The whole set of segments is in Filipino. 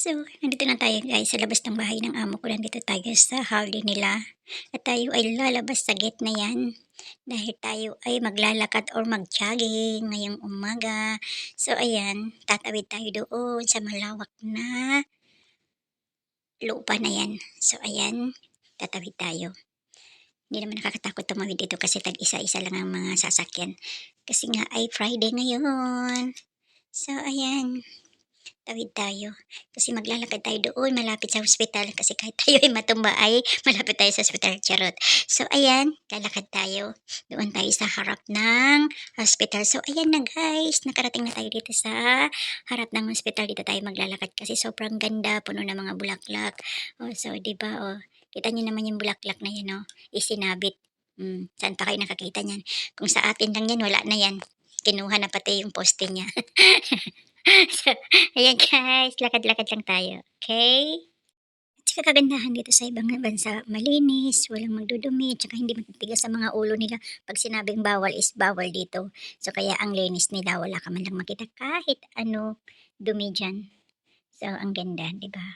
So, nandito na tayo guys sa labas ng bahay ng amo ko. Nandito tayo sa hallway nila. At tayo ay lalabas sa gate na yan. Dahil tayo ay maglalakad or mag-jogging ngayong umaga. So, ayan, tatawid tayo doon sa malawak na lupa na yan. So, ayan, tatawid tayo. Hindi naman nakakatakot tumawid dito kasi tag-isa-isa lang ang mga sasakyan. Kasi nga ay Friday ngayon. So, ayan, tawid tayo. Kasi maglalakad tayo doon malapit sa hospital kasi kahit tayo ay matumba ay malapit tayo sa hospital, charot. So ayan, lalakad tayo. Doon tayo sa harap ng hospital. So ayan na guys, nakarating na tayo dito sa harap ng hospital. Dito tayo maglalakad kasi sobrang ganda, puno ng mga bulaklak. Oh, so 'di ba oh, kita niyo naman yung bulaklak na yan oh, isinabit. Saan pa kayo nakakita niyan? Kung sa atin lang yan, wala na yan. Kinuha na pati yung poste niya. So, ayan guys, lakad-lakad lang tayo, okay? At saka kagandahan dito sa ibang bansa, malinis, walang magdudumi, tsaka hindi matitigas sa mga ulo nila. Pag sinabing bawal is bawal dito. So kaya ang linis nila, wala ka man lang makita kahit ano dumi dyan. So ang ganda, di ba?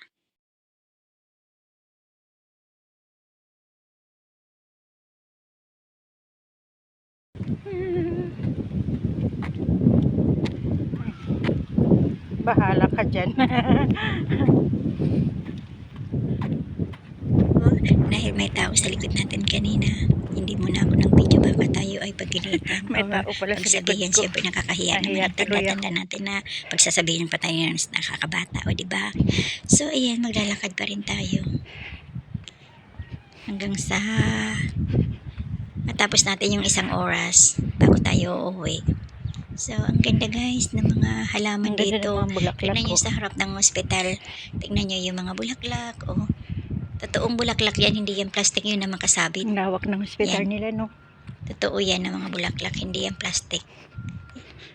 Bahala ka dyan. Dahil may tao sa likod natin kanina, hindi muna ako ng video baka tayo ay pagkilitan. May tao pala sa likod Pagsabihin, ko. siyempre nakakahiya naman Nahiya ang tuloy ako. tanda-tanda natin na pagsasabihin pa tayo ng nakakabata, o diba? So ayan, maglalakad pa rin tayo hanggang sa matapos natin yung 1 oras bago tayo uuwi. So ang ganda guys ng mga halaman Ang ganda dito. ng mga bulaklak Tignan nyo ko. sa harap ng hospital, tignan nyo yung mga bulaklak. Oh, totoong bulaklak yan, hindi yan plastic yun na makasabit. Ang lawak ng hospital Yan. nila, no? Totoo yan ng mga bulaklak, hindi yan plastic.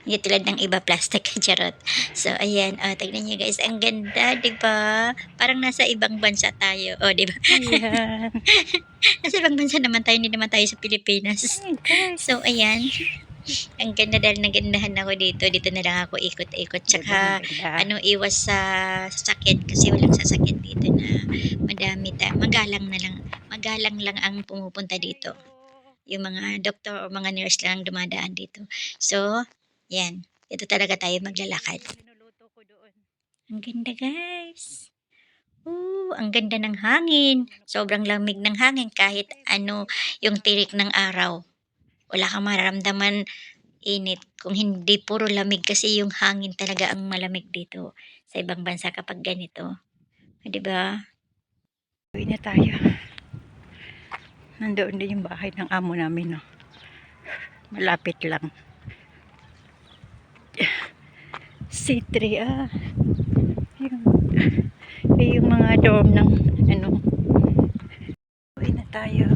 Hindi tulad ng iba plastic, charot. So ayan, tignan nyo guys, ang ganda, di ba? Parang nasa ibang bansa tayo, di ba? Ayan. Nasa ibang bansa naman tayo, hindi naman tayo sa Pilipinas. Ayan, guys. So ayan, ang ganda dahil nagandahan ako dito. Dito na lang ako ikot-ikot. Tsaka iwas sa sasakyan kasi walang sasakyan dito na madami magalang lang ang pumupunta dito. Yung mga doktor o mga nurse lang dumadaan dito. So, yan. Dito talaga tayo maglalakad. Ang ganda guys. Ang ganda ng hangin. Sobrang lamig ng hangin kahit ano yung tirik ng araw. Wala kang mararamdaman init kung hindi puro lamig kasi yung hangin talaga ang malamig dito sa ibang bansa kapag ganito. 'Di ba? Uwi na tayo. Nandoon din yung bahay ng amo namin, no? Malapit lang. C3, yung mga dorm ng, uwi na tayo.